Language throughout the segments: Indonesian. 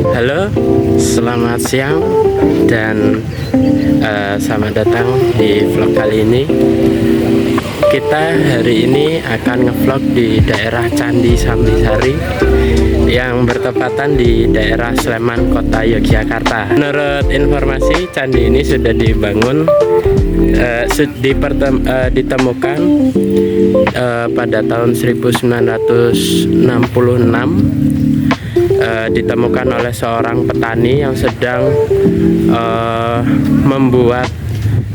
Halo, selamat siang dan selamat datang di vlog kali ini. Kita hari ini akan ngevlog di daerah Candi Sambisari yang bertepatan di daerah Sleman, Kota Yogyakarta. Menurut informasi, candi ini sudah dibangun, ditemukan pada tahun 1966. Ditemukan oleh seorang petani yang sedang membuat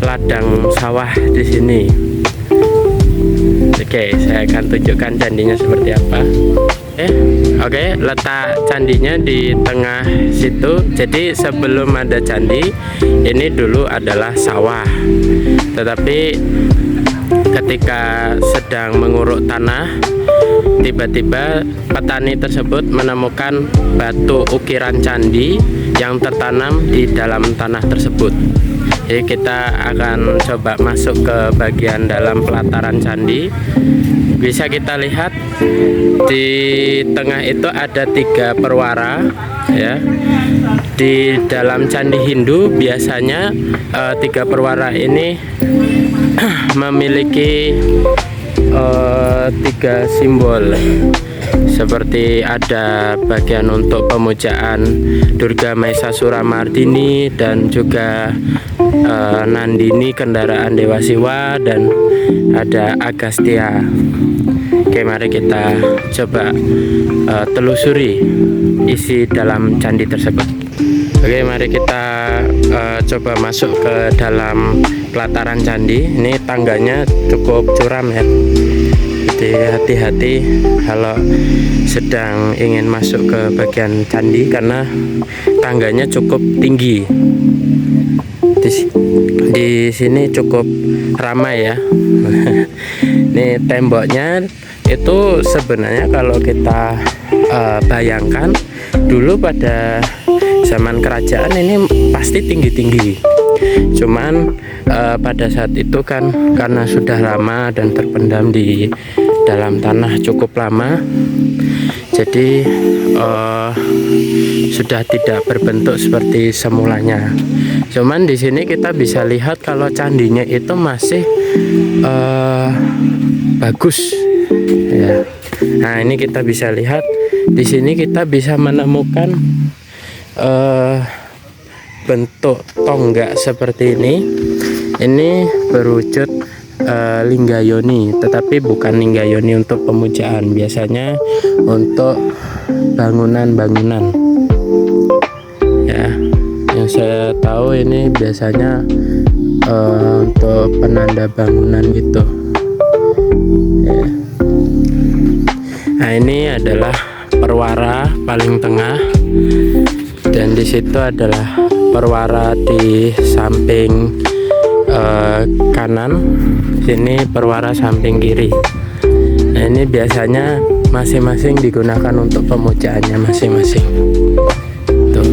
ladang sawah di sini. Oke, saya akan tunjukkan candinya seperti apa. Oke, letak candinya di tengah situ. Jadi sebelum ada candi, ini dulu adalah sawah. Tetapi ketika sedang menguruk tanah, tiba-tiba petani tersebut menemukan batu ukiran candi yang tertanam di dalam tanah tersebut. Jadi kita akan coba masuk ke bagian dalam pelataran candi. Bisa kita lihat di tengah itu ada 3 perwara, ya. Di dalam candi Hindu biasanya 3 perwara ini memiliki 3 simbol, seperti ada bagian untuk pemujaan Durga Mahesasura Mardini dan juga Nandini kendaraan Dewa Siwa, dan ada Agastya. Oke, mari kita coba telusuri isi dalam candi tersebut. Oke, mari kita coba masuk ke dalam pelataran candi. Ini tangganya cukup curam, ya. Jadi hati-hati kalau sedang ingin masuk ke bagian candi karena tangganya cukup tinggi. Di sini cukup ramai, ya. Ini temboknya itu sebenarnya kalau kita bayangkan dulu pada zaman kerajaan ini pasti tinggi-tinggi. Cuman pada saat itu kan karena sudah lama dan terpendam di dalam tanah cukup lama, jadi sudah tidak berbentuk seperti semulanya. Cuman di sini kita bisa lihat kalau candinya itu masih bagus, ya. Nah, ini kita bisa lihat di sini kita bisa menemukan bentuk tonggak seperti ini. Ini berwujud linggayoni, tetapi bukan linggayoni untuk pemujaan, biasanya untuk bangunan-bangunan, ya. Yang saya tahu ini biasanya untuk penanda bangunan gitu, ya. Nah, ini adalah perwara paling tengah, dan di situ adalah perwara di samping kanan, sini perwara samping kiri. Nah, ini biasanya masing-masing digunakan untuk pemujaannya masing-masing. Tuh,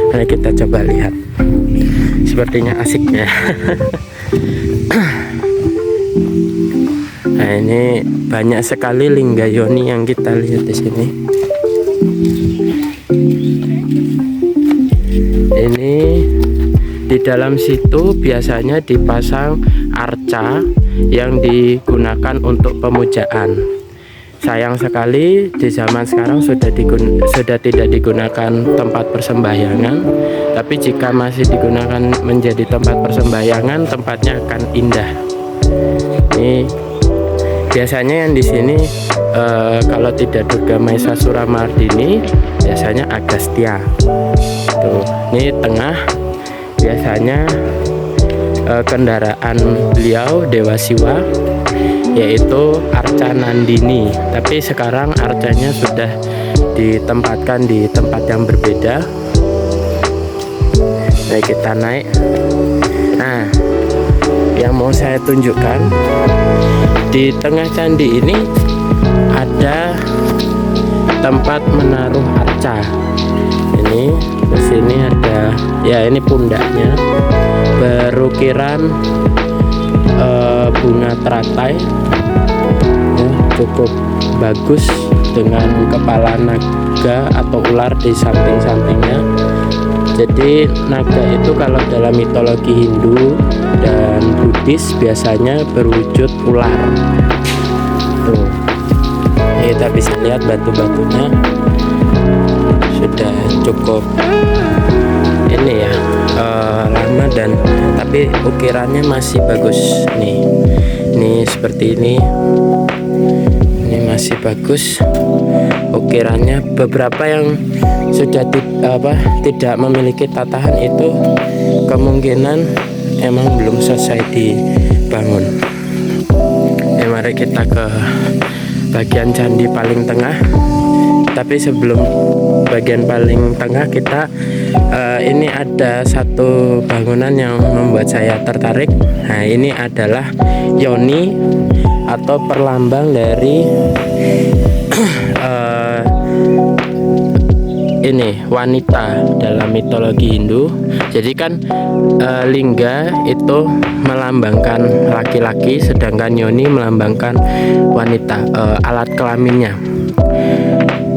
mari kita coba lihat. Sepertinya asiknya. Nah, ini banyak sekali linggayoni yang kita lihat di sini. Ini di dalam situ biasanya dipasang arca yang digunakan untuk pemujaan. Sayang sekali di zaman sekarang sudah tidak digunakan tempat persembahyangan. Tapi jika masih digunakan menjadi tempat persembahyangan, tempatnya akan indah. Ini biasanya yang di sini kalau tidak Durga Mahesasura Mardini, biasanya Agastya. Tuh, ini tengah biasanya kendaraan beliau Dewa Siwa, yaitu arca Nandini. Tapi sekarang arcanya sudah ditempatkan di tempat yang berbeda. Nah, kita naik. Nah, yang mau saya tunjukkan, di tengah candi ini ada tempat menaruh arca. Ini di sini ada, ya, ini pundaknya berukiran bunga teratai, ya, cukup bagus dengan kepala naga atau ular di samping-sampingnya. Jadi naga itu kalau dalam mitologi Hindu dan Buddhis biasanya berwujud ular. Tuh, kita bisa lihat batu-batunya sudah cukup ini ya, lama, dan tapi ukirannya masih bagus nih. Ini seperti ini masih bagus ukirannya. Beberapa yang sudah tidak memiliki tatahan itu kemungkinan emang belum selesai dibangun. Mari kita ke bagian candi paling tengah. Tapi sebelum bagian paling tengah kita ini ada satu bangunan yang membuat saya tertarik. Nah, ini adalah yoni atau perlambang dari ini wanita dalam mitologi Hindu. Jadi kan lingga itu melambangkan laki-laki, sedangkan yoni melambangkan wanita, alat kelaminnya.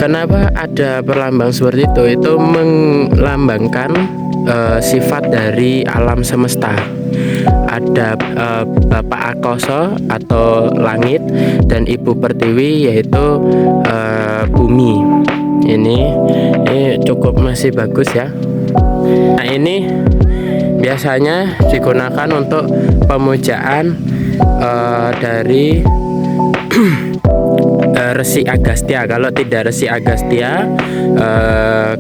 Kenapa ada perlambang seperti itu? Itu melambangkan sifat dari alam semesta. Ada Bapak Akasa atau langit dan Ibu Pertiwi yaitu bumi. Ini cukup masih bagus ya. Nah, ini biasanya digunakan untuk pemujaan dari Resi Agastya. Kalau tidak Resi Agastya,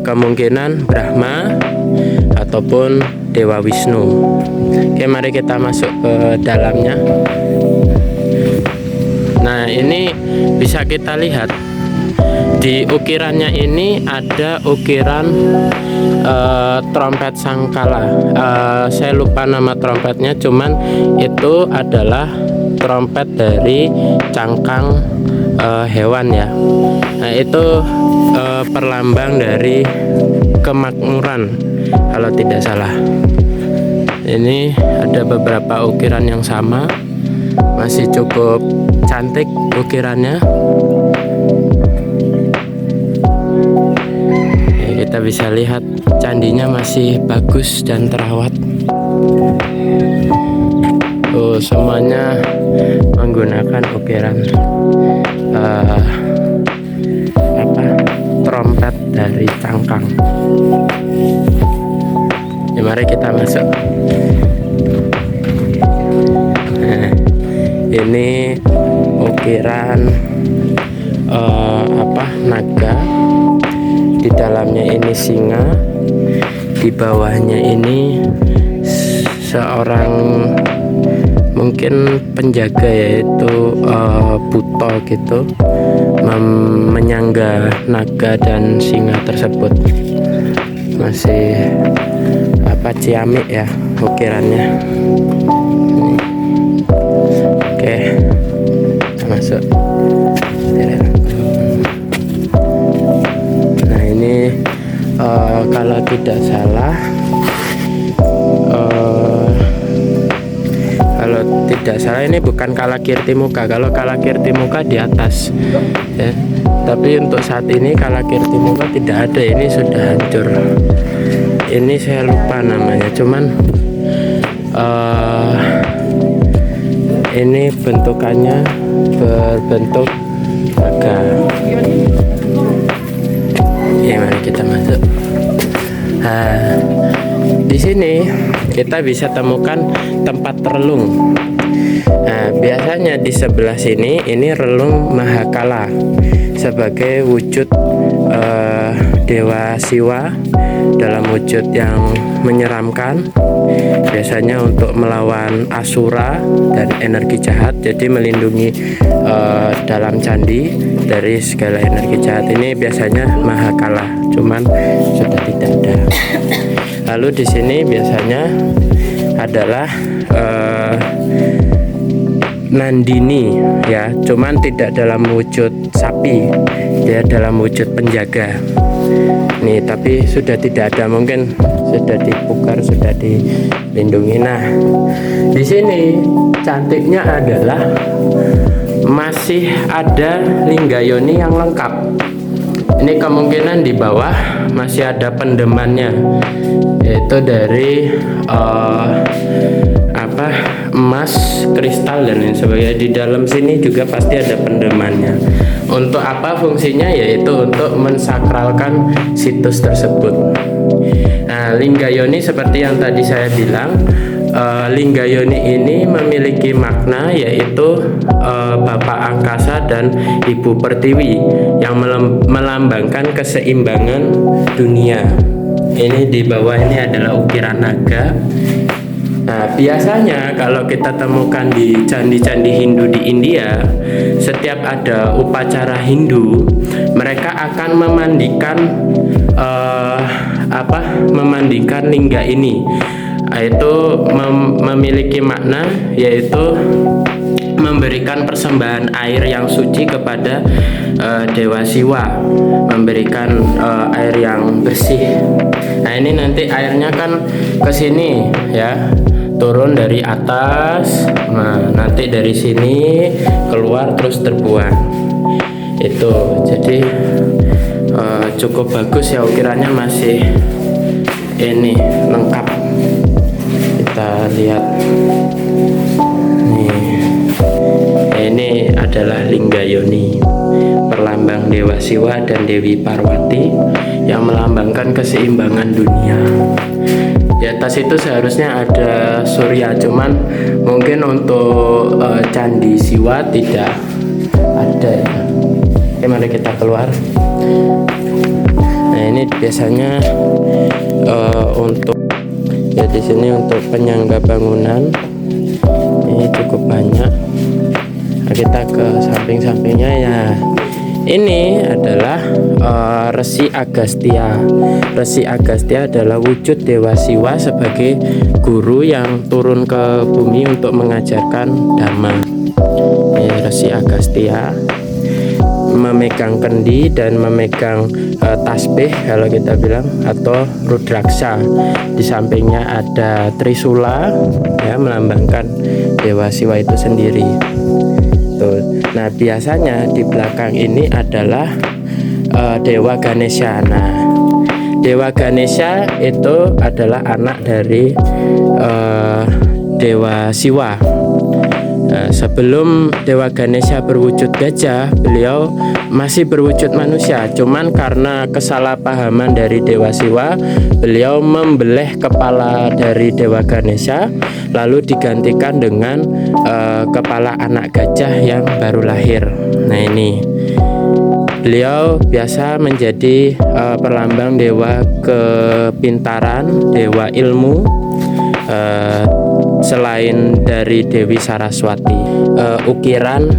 kemungkinan Brahma ataupun Dewa Wisnu. Oke, mari kita masuk ke dalamnya. Nah, ini bisa kita lihat di ukirannya ini ada ukiran trompet sangkala. Saya lupa nama trompetnya, cuman itu adalah trompet dari cangkang hewan ya. Nah, itu perlambang dari kemakmuran kalau tidak salah. Ini ada beberapa ukiran yang sama, masih cukup cantik ukirannya. Ya, kita bisa lihat candinya masih bagus dan terawat. Semuanya menggunakan ukiran trompet dari cangkang. Ya, mari kita masuk. Nah, ini ukiran naga. Di dalamnya ini singa, di bawahnya ini seorang mungkin penjaga, yaitu buto gitu, menyangga naga dan singa tersebut. Masih ciamik ya ukirannya. Oke, kita masuk. Nah, ini kalau tidak salah ini bukan Kalakirtimuka. Kalau Kalakirtimuka di atas ya. Tapi untuk saat ini Kalakirtimuka tidak ada, ini sudah hancur. Ini saya lupa namanya, cuman ini bentukannya berbentuk naga. Ya, mari kita masuk. Nah, di sini kita bisa temukan tempat relung. Nah, biasanya di sebelah sini ini relung Mahakala sebagai wujud Dewa Siwa dalam wujud yang menyeramkan, biasanya untuk melawan Asura dan energi jahat. Jadi melindungi dalam candi dari segala energi jahat. Ini biasanya Mahakala, cuman sudah tidak ada. Lalu di sini biasanya adalah Nandini ya, cuman tidak dalam wujud sapi, dia dalam wujud penjaga. Nih, tapi sudah tidak ada, mungkin sudah dipukar, sudah dilindungi. Nah, di sini cantiknya adalah masih ada Linggayoni yang lengkap. Ini kemungkinan di bawah masih ada pendemannya, yaitu dari emas, kristal dan lain sebagainya. Di dalam sini juga pasti ada pendemannya. Untuk apa fungsinya? Yaitu untuk mensakralkan situs tersebut. Nah, Linggayoni seperti yang tadi saya bilang, Linggayoni ini memiliki makna, yaitu Bapak Angkasa dan Ibu Pertiwi yang melambangkan keseimbangan dunia. Ini di bawah ini adalah ukiran naga. Nah, biasanya kalau kita temukan di candi-candi Hindu di India, setiap ada upacara Hindu, mereka akan memandikan lingga ini. Itu memiliki makna, yaitu memberikan persembahan air yang suci kepada Dewa Siwa, memberikan air yang bersih. Nah, ini nanti airnya kan ke sini ya, turun dari atas. Nah, nanti dari sini keluar terus terbuang. Itu jadi cukup bagus ya, ukirannya masih ini lengkap. Kita lihat nih, ini adalah Linggayoni, perlambang Dewa Siwa dan Dewi Parwati yang melambangkan keseimbangan dunia. Di atas itu seharusnya ada surya, cuman mungkin untuk candi Siwa tidak ada ya. Oke, mari kita keluar. Nah, ini biasanya untuk ya, di sini untuk penyangga bangunan ini cukup banyak. Nah, kita ke samping-sampingnya ya. Ini adalah Resi Agastya. Resi Agastya adalah wujud Dewa Siwa sebagai guru yang turun ke bumi untuk mengajarkan dhamma. Ini Resi Agastya memegang kendi dan memegang tasbih kalau kita bilang, atau rudraksa. Di sampingnya ada trisula ya, melambangkan Dewa Siwa itu sendiri. Tuh. Nah, biasanya di belakang ini adalah Dewa Ganesha. Nah, Dewa Ganesha itu adalah anak dari Dewa Siwa. Nah, sebelum Dewa Ganesha berwujud gajah, beliau masih berwujud manusia. Cuman karena kesalahpahaman dari Dewa Siwa, beliau membeleh kepala dari Dewa Ganesha, lalu digantikan dengan kepala anak gajah yang baru lahir. Nah, ini beliau biasa menjadi perlambang dewa kepintaran, dewa ilmu, selain dari Dewi Saraswati. Ukiran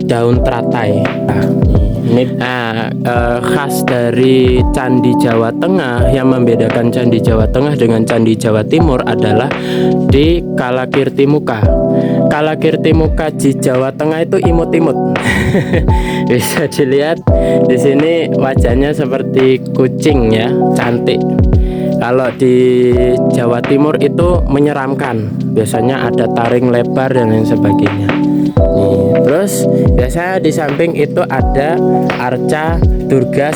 daun teratai. Khas dari Candi Jawa Tengah, yang membedakan Candi Jawa Tengah dengan Candi Jawa Timur adalah di Kalakirtimuka. Kalakirtimuka di Jawa Tengah itu imut-imut. Bisa dilihat di sini wajahnya seperti kucing ya, cantik. Kalau di Jawa Timur itu menyeramkan, biasanya ada taring lebar dan lain sebagainya. Nih, terus biasanya di samping itu ada arca Durga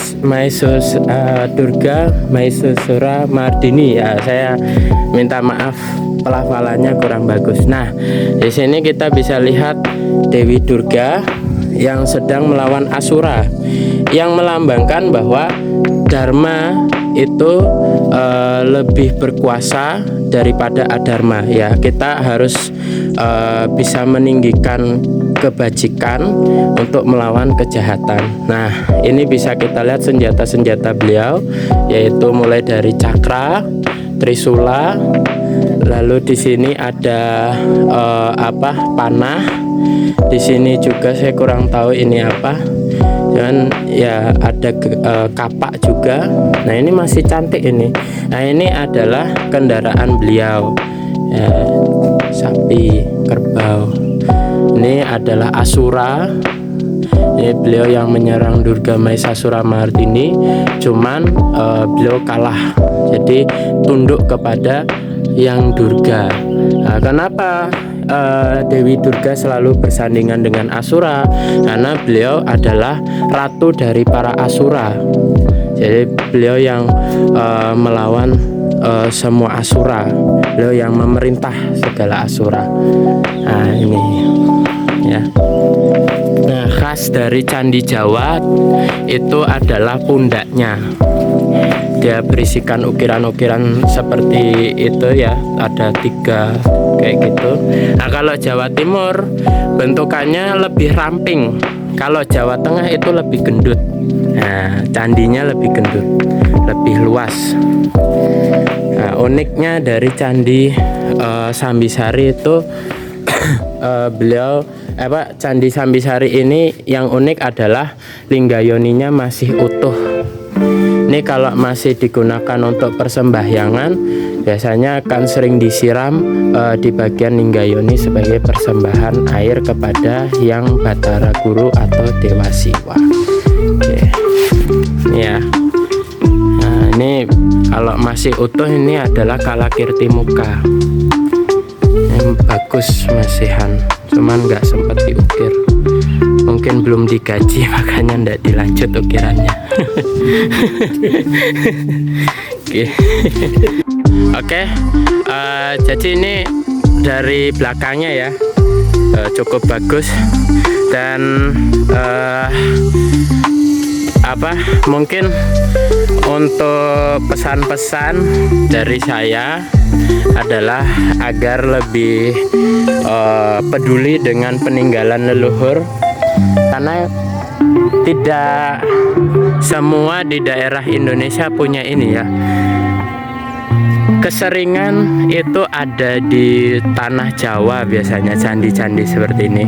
Maheswara Mardini ya. Saya minta maaf pelafalannya kurang bagus. Nah, di sini kita bisa lihat Dewi Durga yang sedang melawan Asura, yang melambangkan bahwa Dharma itu lebih berkuasa daripada adharma ya. Kita harus bisa meninggikan kebajikan untuk melawan kejahatan. Nah, ini bisa kita lihat senjata-senjata beliau, yaitu mulai dari cakra, trisula, lalu di sini ada panah. Di sini juga saya kurang tahu ini apa. Dan ya ada kapak juga. Nah, ini masih cantik ini. Nah, ini adalah kendaraan beliau ya, sapi, kerbau. Ini adalah Asura. Ini beliau yang menyerang Durga Maheswara Mardini, cuman beliau kalah, jadi tunduk kepada yang Durga. Nah, kenapa Dewi Durga selalu bersandingan dengan Asura karena beliau adalah ratu dari para Asura. Jadi beliau yang melawan semua Asura, beliau yang memerintah segala Asura. Nah ini ya. Nah, khas dari Candi Jawa itu adalah pundaknya. Dia berisikan ukiran-ukiran seperti itu ya, ada 3 kayak gitu. Nah, kalau Jawa Timur bentukannya lebih ramping. Kalau Jawa Tengah itu lebih gendut. Nah, candinya lebih gendut, lebih luas. Nah, uniknya dari Candi Sambisari itu Candi Sambisari ini yang unik adalah linggayoninya masih utuh. Ini kalau masih digunakan untuk persembahyangan, biasanya akan sering disiram di bagian linggayoni sebagai persembahan air kepada Hyang Batara Guru atau Dewa Siwa. Oke. Ya. Nah, ini kalau masih utuh ini adalah Kalakirti Muka. Ini bagus masihan, cuman nggak sempat diukir. Mungkin belum digaji makanya ndak dilanjut ukirannya. Oke. Jadi ini dari belakangnya ya, cukup bagus dan mungkin untuk pesan-pesan dari saya adalah agar lebih peduli dengan peninggalan leluhur, karena tidak semua di daerah Indonesia punya ini ya. Keseringan itu ada di tanah Jawa biasanya candi-candi seperti ini,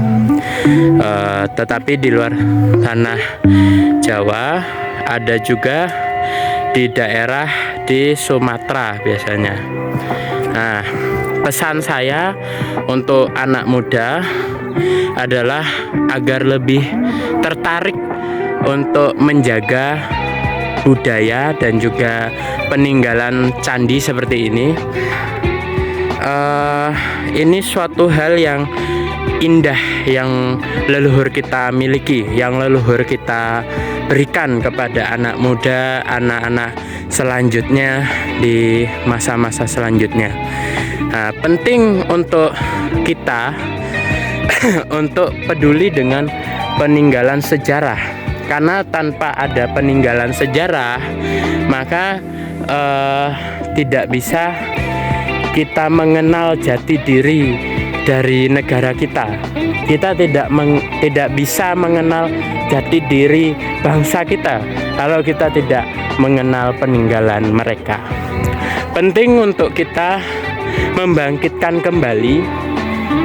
tetapi di luar tanah Jawa ada juga di daerah di Sumatera biasanya. Nah, pesan saya untuk anak muda adalah agar lebih tertarik untuk menjaga budaya dan juga peninggalan candi seperti ini. Ini suatu hal yang indah yang leluhur kita miliki, yang leluhur kita berikan kepada anak muda, anak-anak selanjutnya di masa-masa selanjutnya. Nah, penting untuk kita untuk peduli dengan peninggalan sejarah, karena tanpa ada peninggalan sejarah maka tidak bisa kita mengenal jati diri dari negara kita. Kita tidak bisa mengenal jati diri bangsa kita kalau kita tidak mengenal peninggalan mereka. Penting untuk kita membangkitkan kembali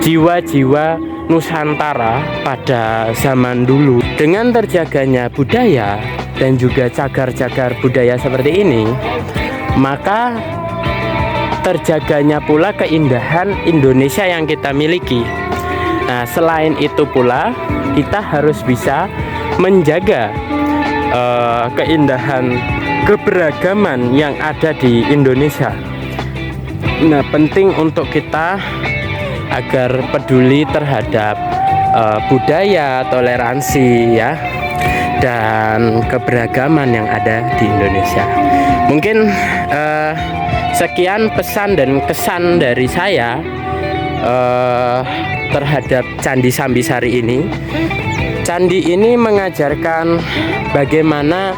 jiwa-jiwa Nusantara pada zaman dulu. Dengan terjaganya budaya dan juga cagar-cagar budaya seperti ini, maka terjaganya pula keindahan Indonesia yang kita miliki. Nah, selain itu pula kita harus bisa menjaga keindahan keberagaman yang ada di Indonesia. Nah, penting untuk kita agar peduli terhadap budaya, toleransi ya, dan keberagaman yang ada di Indonesia. Mungkin sekian pesan dan kesan dari saya terhadap Candi Sambisari ini. Candi ini mengajarkan bagaimana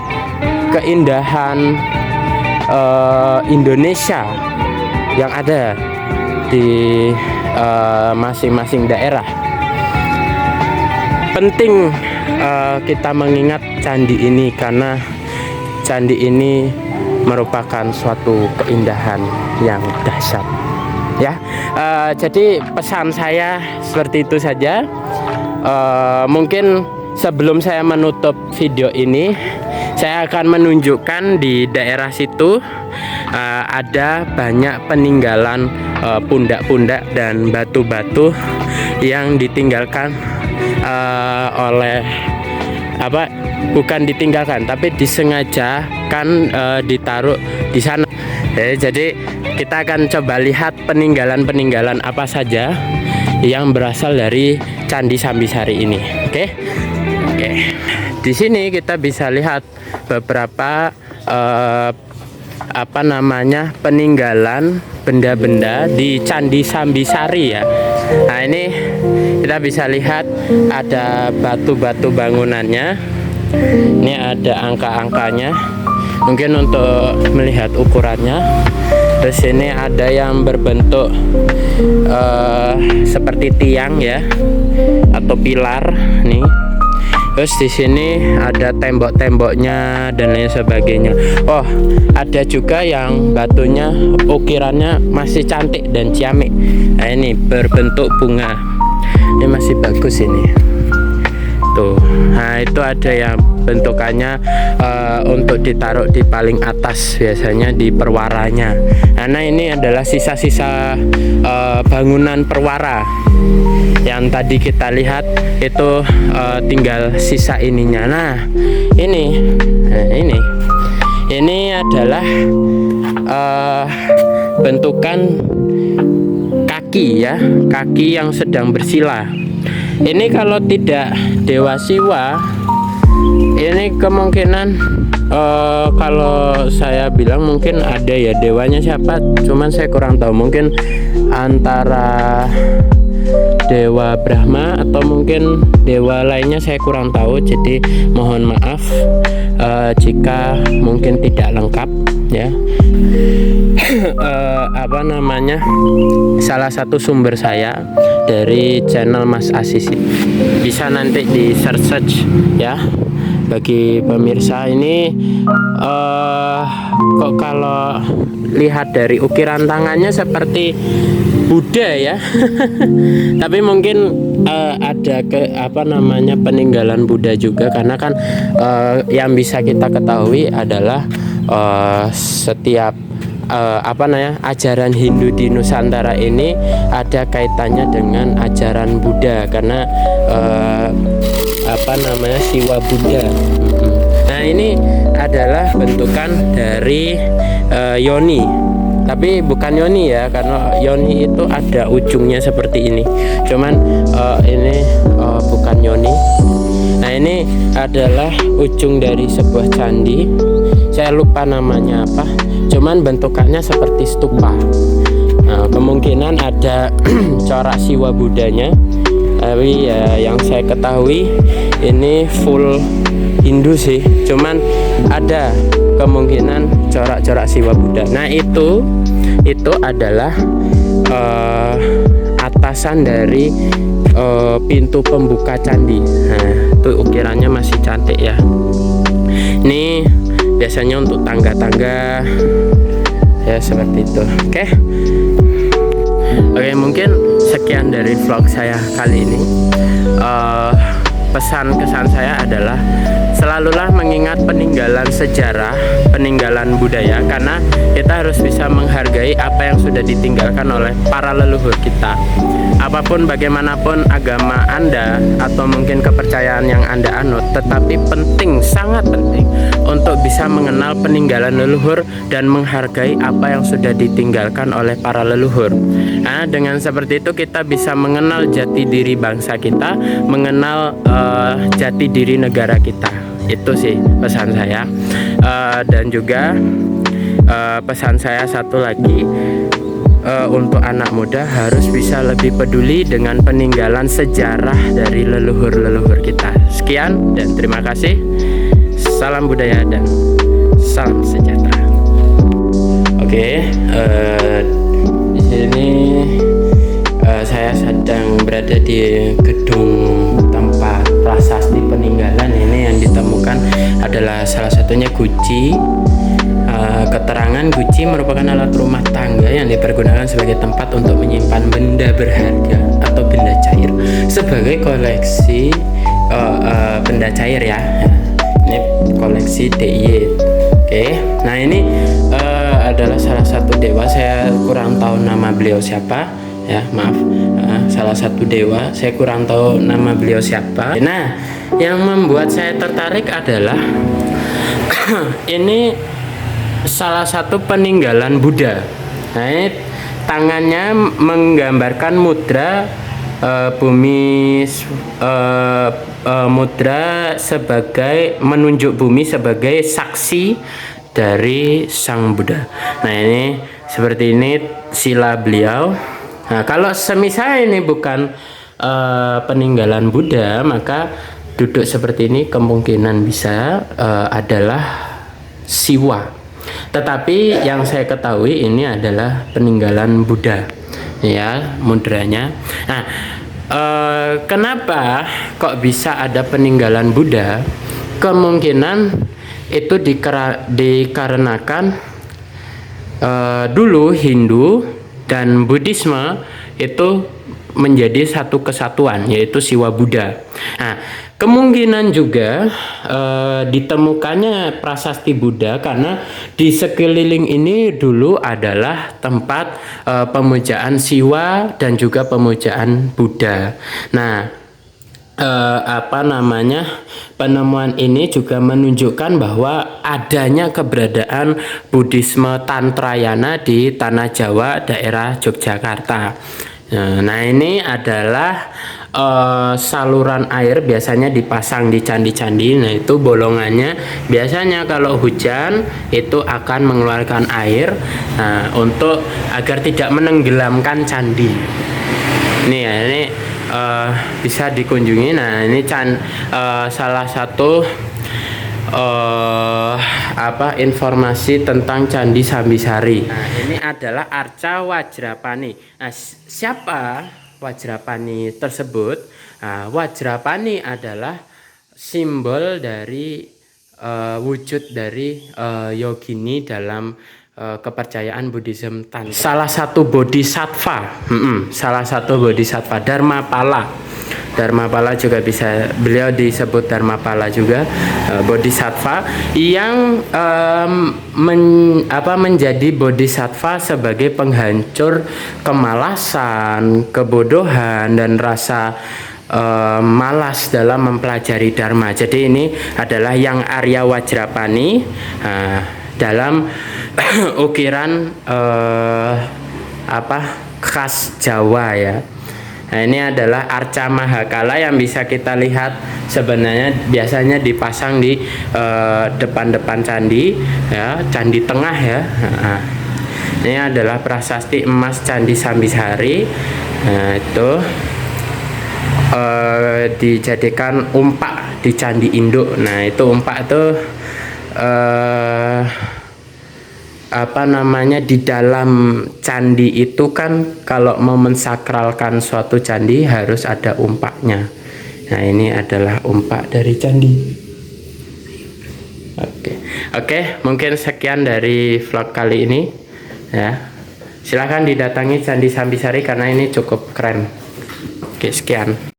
keindahan Indonesia yang ada di masing-masing daerah. Penting kita mengingat candi ini karena candi ini merupakan suatu keindahan yang dahsyat. Ya, jadi pesan saya seperti itu saja. Mungkin sebelum saya menutup video ini, saya akan menunjukkan di daerah situ ada banyak peninggalan pundak-pundak dan batu-batu yang ditinggalkan oleh bukan ditinggalkan tapi disengajakan ditaruh di sana. Jadi kita akan coba lihat peninggalan-peninggalan apa saja yang berasal dari Candi Sambisari ini. Oke. Di sini kita bisa lihat beberapa peninggalan benda-benda di Candi Sambisari ya. Nah, ini kita bisa lihat ada batu-batu bangunannya. Ini ada angka-angkanya. Mungkin untuk melihat ukurannya. Terus ini ada yang berbentuk seperti tiang ya, atau pilar nih. Terus di sini ada tembok-temboknya dan lain sebagainya. Oh, ada juga yang batunya ukirannya masih cantik dan ciamik. Nah, ini berbentuk bunga. Ini masih bagus ini. Tuh. Nah, itu ada yang bentukannya untuk ditaruh di paling atas, biasanya di perwaranya. Karena ini adalah sisa-sisa bangunan perwara. Yang tadi kita lihat itu tinggal sisa ininya. Nah, ini adalah bentukan kaki ya, kaki yang sedang bersila. Ini kalau tidak Dewa Siwa, ini kemungkinan kalau saya bilang mungkin ada ya, dewanya siapa, cuman saya kurang tahu. Mungkin antara Dewa Brahma atau mungkin dewa lainnya, saya kurang tahu. Jadi mohon maaf jika mungkin tidak lengkap ya. Salah satu sumber saya dari channel Mas Asis, bisa nanti di search ya. Bagi pemirsa ini kok kalau lihat dari ukiran tangannya seperti Buddha ya. Tapi mungkin ada peninggalan Buddha juga, karena kan yang bisa kita ketahui adalah setiap ajaran Hindu di Nusantara ini ada kaitannya dengan ajaran Buddha, karena Siwa Buddha. Nah, ini adalah bentukan dari yoni, tapi bukan yoni ya, karena yoni itu ada ujungnya seperti ini. Cuman ini bukan yoni. Nah, ini adalah ujung dari sebuah candi. Saya lupa namanya apa. Cuman bentukannya seperti stupa. Nah, kemungkinan ada corak Siwa Buddhanya. Tapi ya yang saya ketahui ini full Hindu sih. Cuman ada kemungkinan corak-corak Siwa Buddha. Nah, itu adalah atasan dari pintu pembuka candi. Nah, itu ukirannya masih cantik ya. Ini biasanya untuk tangga-tangga ya, seperti itu. Oke, mungkin sekian dari vlog saya kali ini. Pesan kesan saya adalah selalulah mengingat peninggalan sejarah, peninggalan budaya, karena kita harus bisa menghargai apa yang sudah ditinggalkan oleh para leluhur kita. Apapun bagaimanapun agama Anda atau mungkin kepercayaan yang Anda anut, tetapi penting, sangat penting untuk bisa mengenal peninggalan leluhur dan menghargai apa yang sudah ditinggalkan oleh para leluhur. Nah, dengan seperti itu kita bisa mengenal jati diri bangsa kita, mengenal jati diri negara kita. Itu sih pesan saya. Dan juga pesan saya satu lagi, untuk anak muda harus bisa lebih peduli dengan peninggalan sejarah dari leluhur-leluhur kita. Sekian dan terima kasih. Salam budaya dan salam sejahtera. Oke, di sini saya sedang berada di gedung tempat prasasti peninggalan. Ini yang ditemukan adalah salah satunya guci. Keterangan guci merupakan alat rumah tangga yang dipergunakan sebagai tempat untuk menyimpan benda berharga atau benda cair sebagai koleksi benda cair ya. Ini koleksi DIY. Oke, nah ini adalah salah satu dewa. Saya kurang tahu nama beliau siapa ya, maaf. Salah satu dewa, saya kurang tahu nama beliau siapa. Nah, yang membuat saya tertarik adalah ini salah satu peninggalan Buddha. Nah, ini tangannya menggambarkan mudra bumi mudra sebagai menunjuk bumi sebagai saksi dari Sang Buddha. Nah, ini seperti ini sila beliau. Nah, kalau semisal ini bukan peninggalan Buddha, maka duduk seperti ini kemungkinan bisa adalah siwa. Tetapi yang saya ketahui ini adalah peninggalan Buddha, ya, mudranya. Nah, kenapa kok bisa ada peninggalan Buddha? Kemungkinan itu dikarenakan dulu Hindu dan Buddhisme itu menjadi satu kesatuan, yaitu Siwa Buddha. Nah, kemungkinan juga ditemukannya prasasti Buddha karena di sekeliling ini dulu adalah tempat pemujaan Siwa dan juga pemujaan Buddha. Nah, penemuan ini juga menunjukkan bahwa adanya keberadaan Buddhisme Tantrayana di tanah Jawa, daerah Yogyakarta. Nah, ini adalah saluran air biasanya dipasang di candi-candi. Nah, itu bolongannya biasanya kalau hujan itu akan mengeluarkan air untuk agar tidak menenggelamkan candi. Nih ya, ini bisa dikunjungi. Nah, ini salah satu informasi tentang Candi Sambisari. Nah, ini adalah Arca Wajrapani. Nah, siapa Wajrapani tersebut? Nah, Wajrapani adalah simbol dari wujud dari yogini dalam kepercayaan Buddhism Tantra. Salah satu bodhisattva, Dharmapala juga bisa, beliau disebut Dharmapala juga, bodhisattva yang menjadi bodhisattva sebagai penghancur kemalasan, kebodohan dan rasa malas dalam mempelajari Dharma. Jadi ini adalah yang Arya Wajrapani dalam ukiran khas Jawa, ya. Nah, ini adalah arca mahakala yang bisa kita lihat sebenarnya biasanya dipasang di depan-depan candi, ya, candi tengah, ya. Nah, ini adalah prasasti emas Candi Sambisari. Nah, itu dijadikan umpak di candi induk. Nah, itu umpak itu di dalam candi itu kan kalau mau mensakralkan suatu candi harus ada umpaknya. Nah, ini adalah umpak dari candi. Oke, mungkin sekian dari vlog kali ini, ya. Silahkan didatangi Candi Sambisari karena ini cukup keren. Oke, sekian.